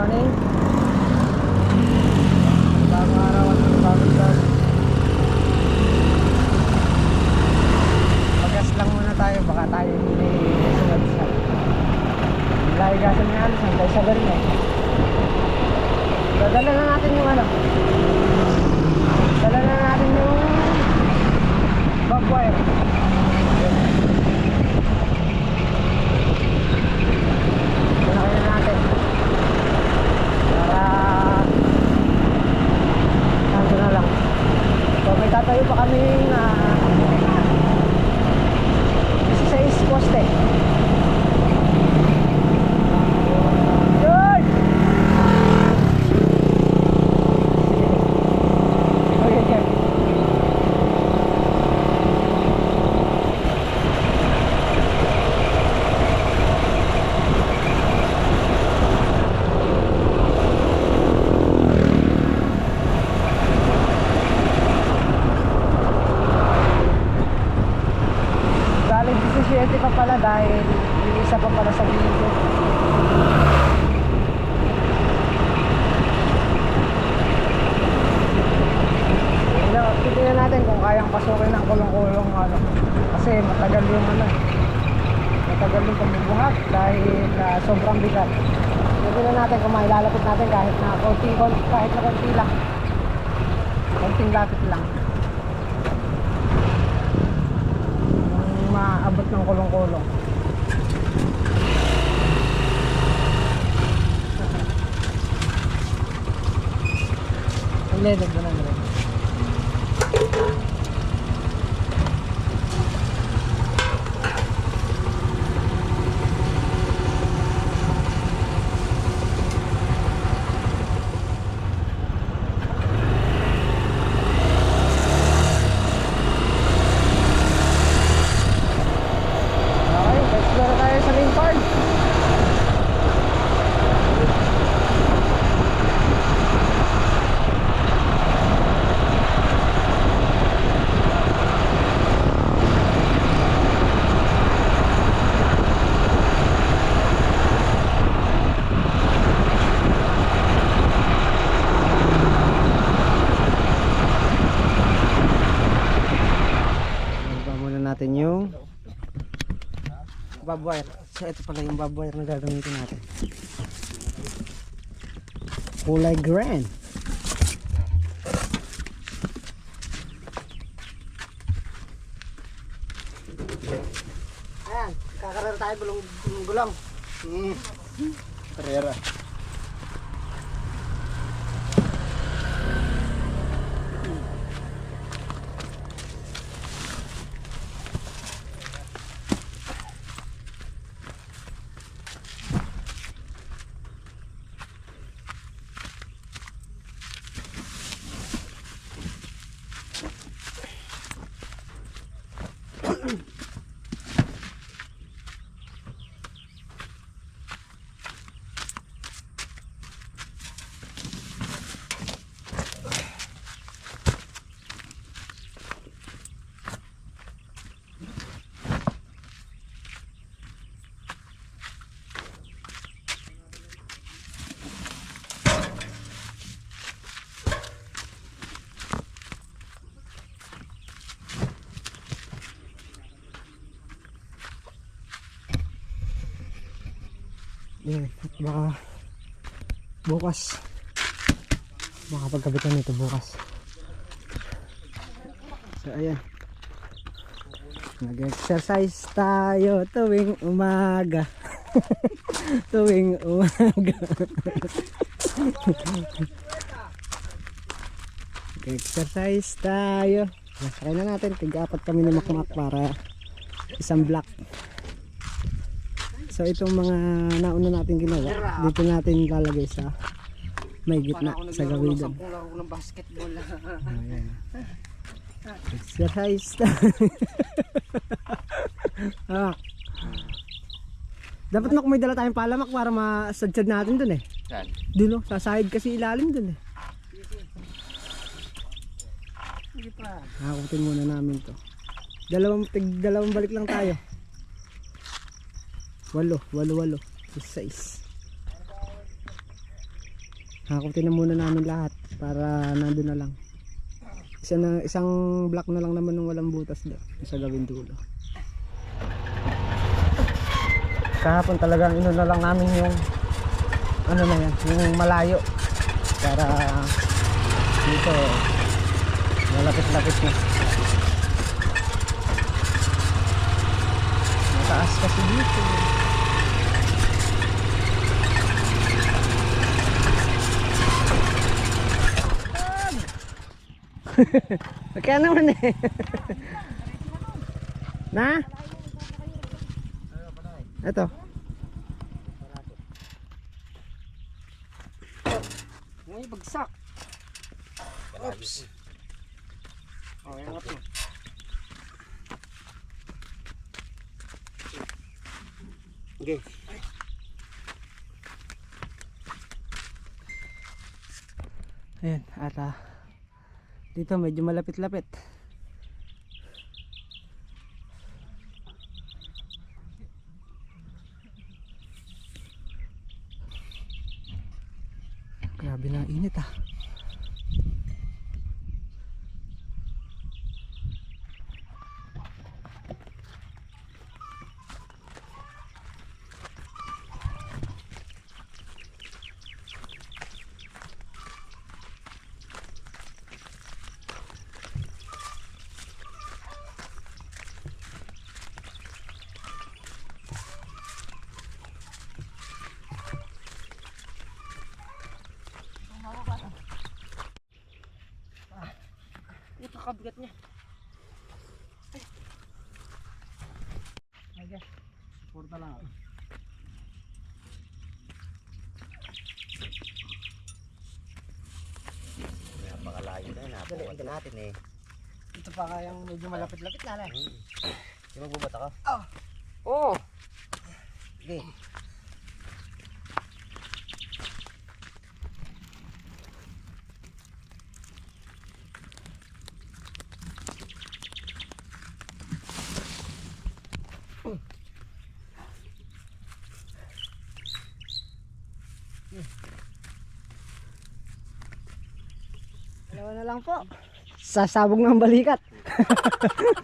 morning. Bagong araw at bagong vlog. Pagas lang muna tayo, baka tayo hindi sunod sa lahigasan na alis, hanggang sa garin eh. Dadala na natin yung ano, dala na natin yung barbed wire. Pinakain na natin para saan na lang. So may tatayo pa kaming sa East Coast eh. Yun! Okay, okay. Galing 17 pa pala dahil yung isa pa pala sa video. Titignan natin kung kayang pasukin ng kulong-kulong ano. Kasi matagal yung ano, matagal yung pagbubuhat dahil sobrang bigat. Titignan natin kung mailalapit natin kahit na konti lang. Konting lapit lang. Maabot ng kulong-kulong. Ang ledog na lang rin. Natin yung barbed wire. So ito pala yung barbed wire na gagamitin natin. Kulay green. Ayan, kakaroon tayo gulong. Karera. Yan, at baka bukas makapagkabitan nito bukas. So ayan, nag-exercise tayo tuwing umaga. Tuwing umaga. Nag-exercise tayo. Sakay na natin, tig-apat kami na makmak para isang block. So itong mga nauna natin ginawa, dito natin lalagay sa may gitna sa gawidan. Ng basketball. Ayan. Exercise. Dapat may dala tayong palamak para masadsad natin dun eh. Saan? Dun sa side kasi ilalim dun eh. Sige pa. Hakutin muna namin to. Dalawang balik lang tayo. 8, 6. Hakutin na muna namin lahat para nandun na lang. Isang block na lang naman ng walang butas doon sa gawing dulo. Kahapon talagang ino na lang namin yung ano na yan, yung malayo para dito malapit-lapit na. Mataas kasi dito. Kaya naman eh. Na? Ito. May bagsak. Oops. Oh, yan ako. Okay. Ayan, at dito medyo malapit-lapit. Grabe na init ah. Ito kabigat niya. Ay guys, suporta lang ako. Napakalayo na yun. Napupunta natin eh. Ito pa kayang medyo malapit-lapit na eh. Di magbubata ka? Oo. Sige. Dalawa na lang po. Sasabog ng balikat.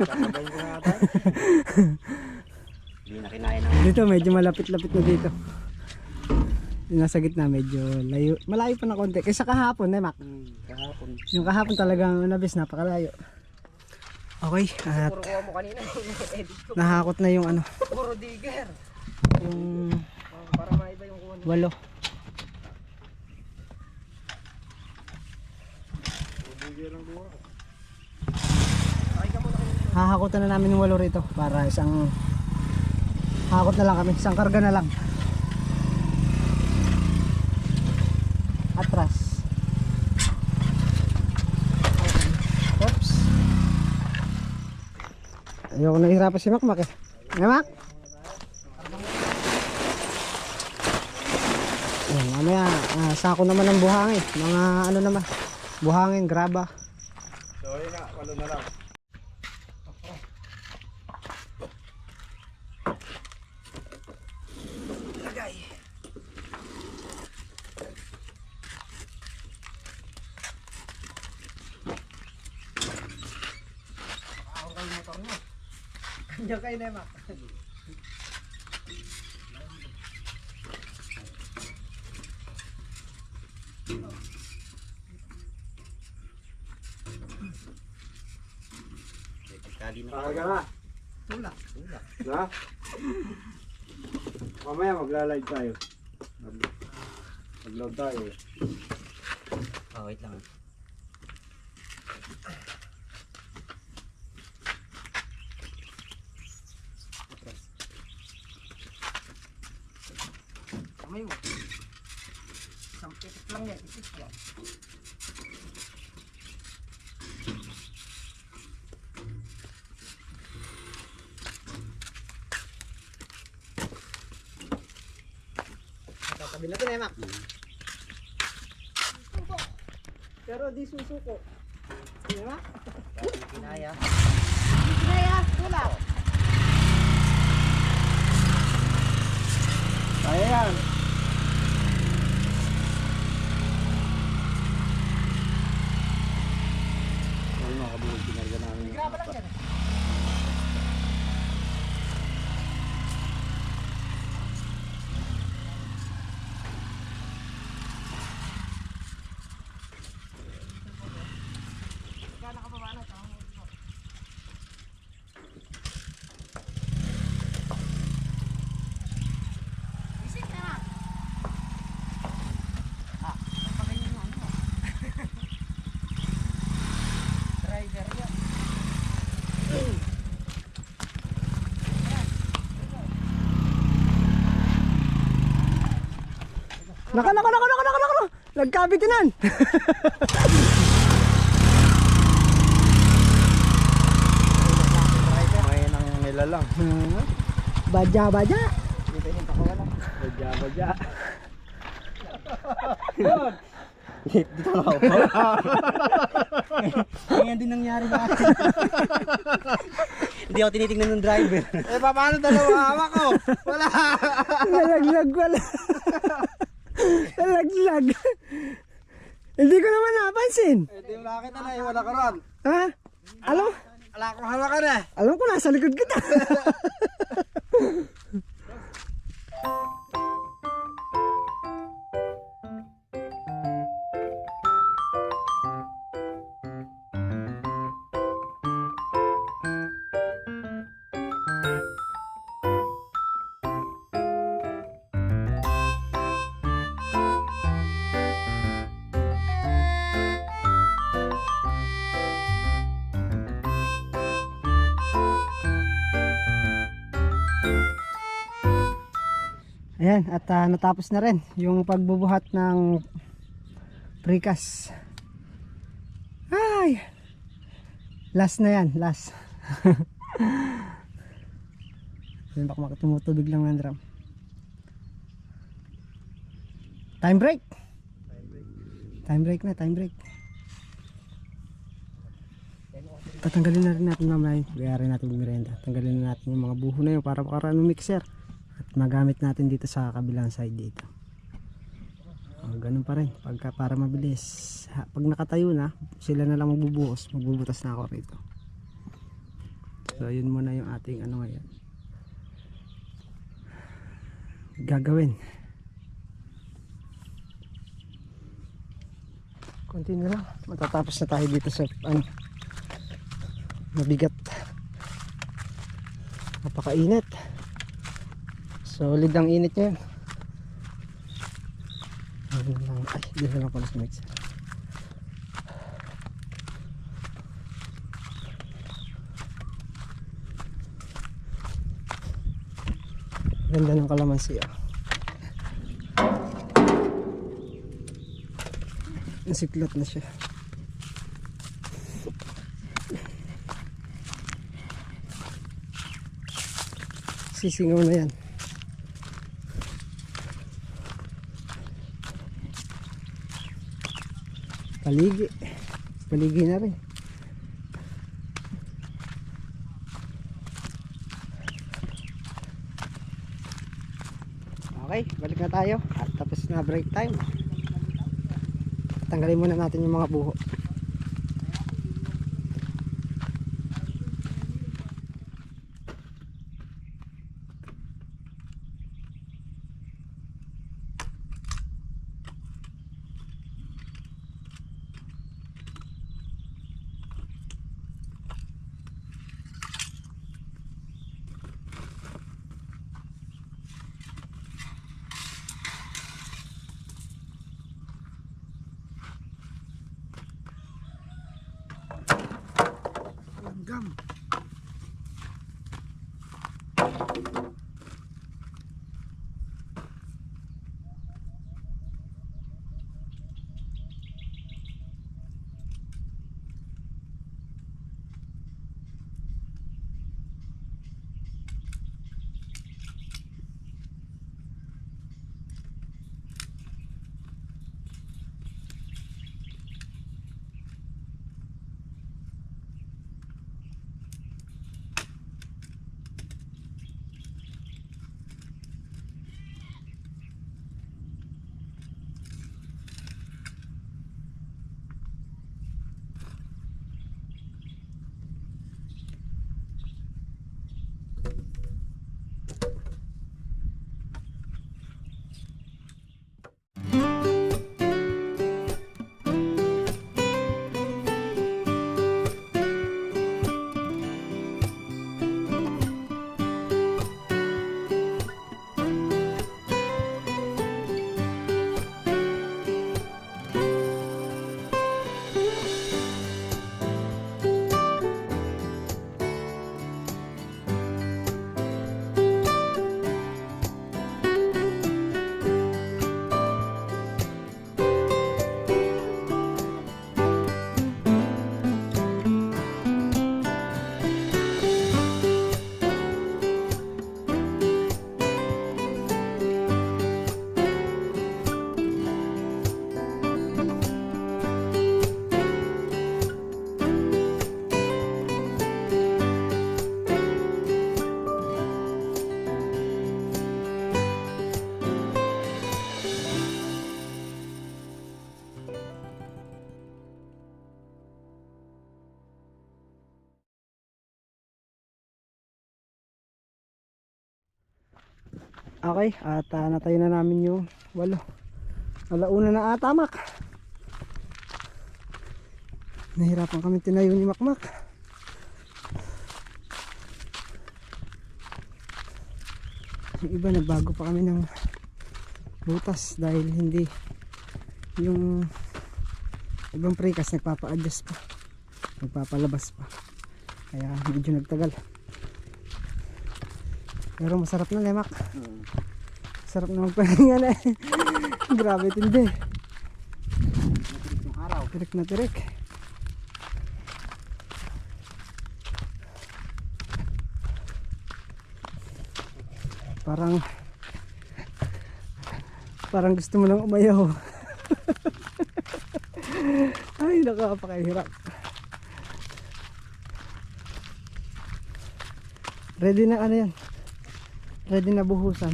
Sasabayin ko na ata. Hindi na kinaya ng... Dito medyo malapit-lapit na dito. Yung nasa gitna medyo layo. Malayo pa na konti. Kaysa kahapon eh, Mac. Kahapon. Yung kahapon talagang nabis, napakalayo. Okay, at Puro kuha mo kanina. Edit ko. nahakot na yung ano, Puro digger. yung Para maiba yung kuha. 8. Hahakotan na namin yung 8 rito para isang hakot na lang kami, isang karga na lang. Atras. Oops. Ayoko nahihirapan si Makmak eh. Mac? Ayan, mamaya sako naman ng buhangin. Mga ano naman, buhangin, graba. So yun na, 8 na lang. Lagay. Ako kayo motor mo. Kanya kayo na Mac. Kali na. Talaga na. Tulak. Na? Mamaya magla-live tayo. Mag-load tayo. Oh, wait lang. Kamay mo. Isang pitik lang yan. Itik yan. Tatabi natin eh, Mac. Pero di susuko. Hindi Mac? Kinaya. Kaya, wala. Kaya yan. mga kabuhol, kinarga namin yung Graba lang dyan eh. Naka. Nagkabitinan. may nang nilalang. Badya. Badya. Dito nga ako. Ganyan din nangyari sa akin. Hindi ako tinitingnan ng driver. Eh, paano dalawa hawak ko? Wala. Wala. Nalaglag. Hindi ko naman napansin. Hindi mo nakita na, wala ka ron. Ha? Alam? Wala akong hawakan eh. Alam ko nasa likod kita. Ayan, at natapos na rin yung pagbubuhat ng precast. Ay! Last na yan, last. Ayan, baka makatumutubig lang ng drum. Time break! Time break. Tatanggalin na rin natin mamaya. Bayarin natin merenda. Tanggalin na natin yung mga buho na yun para makaroon ng mixer. At magamit natin dito sa kabilang side dito. Ganun pa rin para mabilis. Pag nakatayo na, sila na lang magbubuhos. Magbubutas na ako rito. So yun muna yung ating ano ngayon gagawin. Konti na lang, matatapos na tayo dito sa mabigat. Napakainit. Solid ang init niya. Ay, dito lang pala sa mixer. Ganda ng kalamansi. Nasiklot na siya. Sisingaw na yan. Paligi na rin. Okay, balik na tayo at tapos na break time. Tanggalin muna natin yung mga buho. Okay, at natayo na namin yung 8. Alauna na atamak. Nahirapan kami tinayo ni Makmak. Yung iba nagbago pa kami ng butas dahil hindi yung ibang prekas nagpapa-adjust pa, nagpapalabas pa, kaya medyo nagtagal. Pero masarap na lemak. Sarap na magpahinga na eh. Grabe tindi. Tirik na tirik. Parang gusto mo lang umayaw. Ay, nakakapakahirap. Ready na ano yan? Ready na buhusan.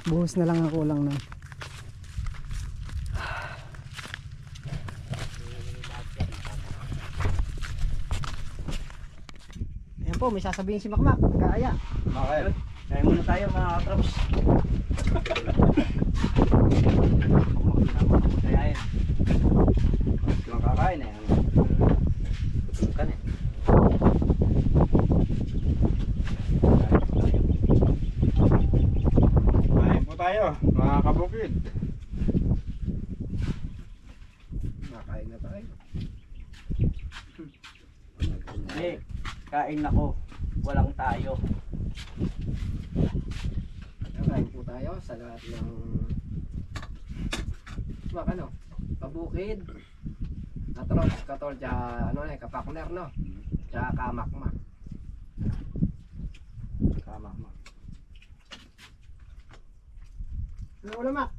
Buhos na lang ang kulang na. Ayan po, may sasabihin si Makmak. Kaaya. Bakit? Kaya muna tayo mga katraps. Kaya yun. Yung kakain eh. Tutukan eh. Kain po tayo, mga kabukid. Nakain na tayo. Hindi. Kain ako. Walang tayo. Kain po tayo sa lahat ng pabukid, katol, tsaka kapakner, no? Tsaka kamakmak. Kamakmak. Ano ulam, Mak?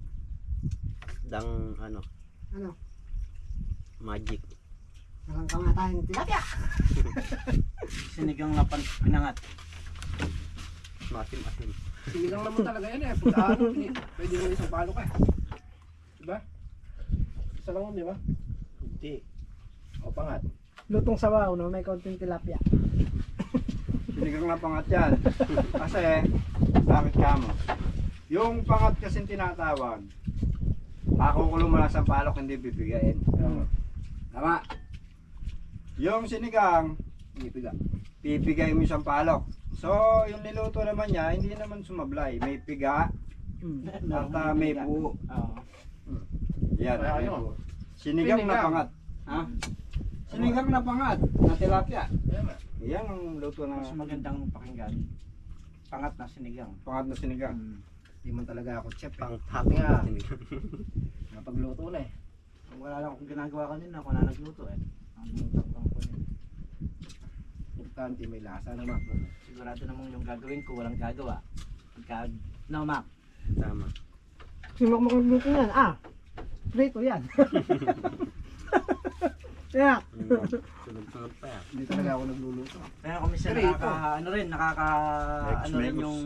Dang ano, Ano? magic. Nakangkamatahin ng tilapia. Sinigang na pinangat. Masim-asim. Sinigang naman talaga yan eh. Pag ano, pwede naman isang palo ka. Diba? Isa lang, di ba? Hindi. O pangat. Lutong sabaw, no? May konting tilapia. Sinigang na pangat yan. Kasi, bakit ka mo? Yung pangat kasing tinatawag, pakukulong mo lang sa palok, hindi bibigayin. Tama. Yung sinigang, Ipiga. pipigay mo isang palok. So, yung niluto naman niya, hindi naman sumablay. May piga, at may buo. Oo. Yan, Kaya may ano? buo. Sinigang na pangat. Ha? Sinigang na pangat, na tilapia. Yan ang luto Mas ng magandang pakinggan. Pangat na sinigang. pangat na sinigang. Hindi man talaga ako chef eh. happy nga. Napagluto na eh. Wala lang akong ginagawa kanina. Ako na nagluto eh. Ang takbang ko yun. Importante may lasa naman. Sigurado namang yung gagawin ko walang gagawa. Pagka, no, Mac. Tama. Si Makmak ang luto yan. Prito yan. Yeah. Sunod-sunod pa yan. Hindi talaga ako nagluluto. Kaya kung minsan Pero ano rin yung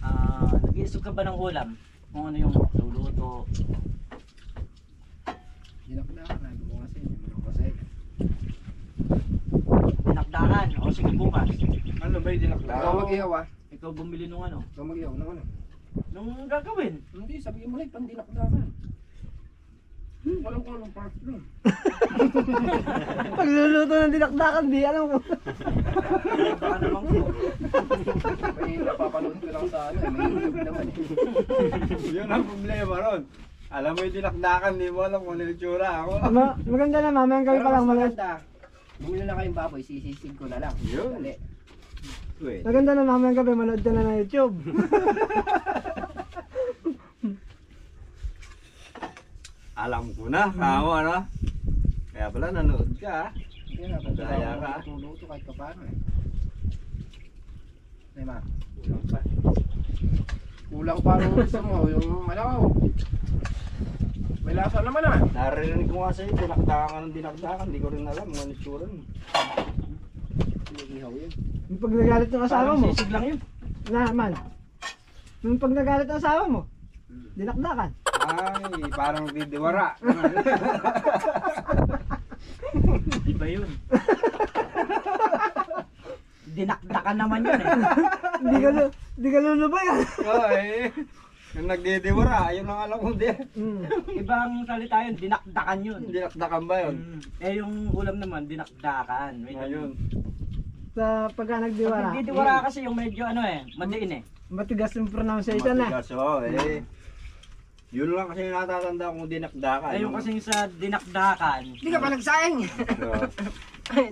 nag-iisip ka ba ng ulam? Kung ano yung luluto. Dinakdakan na. Gumawa kasi. Hindi mo kasi. Dinakdakan. O sige bukas. Ano ba yung dinakdakan? Ikaw mag-ihaw ah. Ikaw bumili nung ano? Ikaw mag-ihaw. Ano? Nung gagawin. Hindi, sabihin mo lang pandinakdakan. Walang ko anong part nun. Pagluluto ng dinakdakan, di alam ko. Baka naman ko. May napapanood ko lang sa ano eh. May YouTube naman eh. Yun ang problema ron. Alam mo yung dinakdakan, di mo alam kung ano yung itsura. Ako. Maganda na, mamayang gabi Pero pa lang. mas maganda. Bumili na kayong baboy, sisisig ko na lang. Yun. Dali. Wait. Maganda na, mamayang gabi, manood ka na ng YouTube. Alam ko na, kamo ano? Kaya pala nanood ka. Yan na, Madaya ka. Tutuluto kahit pa paano eh. Ay ma, Kulang pa. kulang pa rin gusto mo, yung ano, may lasa naman ah. Narinig ko nga sa'yo, dinakdakan ng dinakdakan. Hindi ko rin alam kung ano yung itsura nun. Ihaw yun. Yung pag nagalit ng asawa Parang mo, sisig lang yun. naman. Yung pag nagalit ng asawa mo, dinakdakan. Ay, parang didiwara. Iba yun. dinakdakan naman yun eh. Di ka lulubay ah. Oo eh. Yung nagdidiwara, yun ang alam ko di. Ibang salita yun, dinakdakan yun. Dinakdakan ba yun? Eh yung ulam naman, dinakdakan. Ayun. Sa pagka nagdiwara. Pag nagdidiwara kasi yung medyo ano eh, madiin eh. Matigas yung pronunciation eh. Matigas, oo eh. Yun lang kasi yung natatanda kong dinakdakan. Eh yung kasing sa dinakdakan. Hindi ka pa nagsayang. Oo,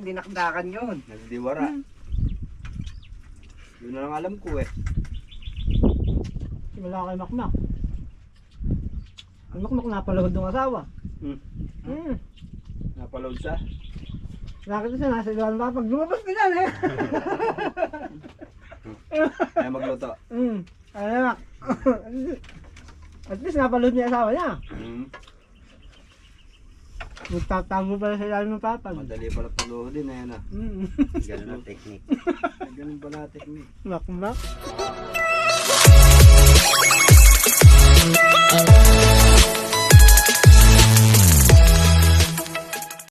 Dinakdakan yun. nagdiwara. Yun na lang alam ko eh. Wala kay Makmak. Ang Makmak napalahod ng asawa. Hmm. Napaload siya. Nakita siya nasa iwan pa. Pag lumabas ka dyan eh. Ay magluto. Ano Mak? At least napalahod niya asawa niya. Magtatago pala sa ilalim ng papag. Madali pala paluhodin na yan ah. Ganun ang technique. Ganun pala technique. Makmak.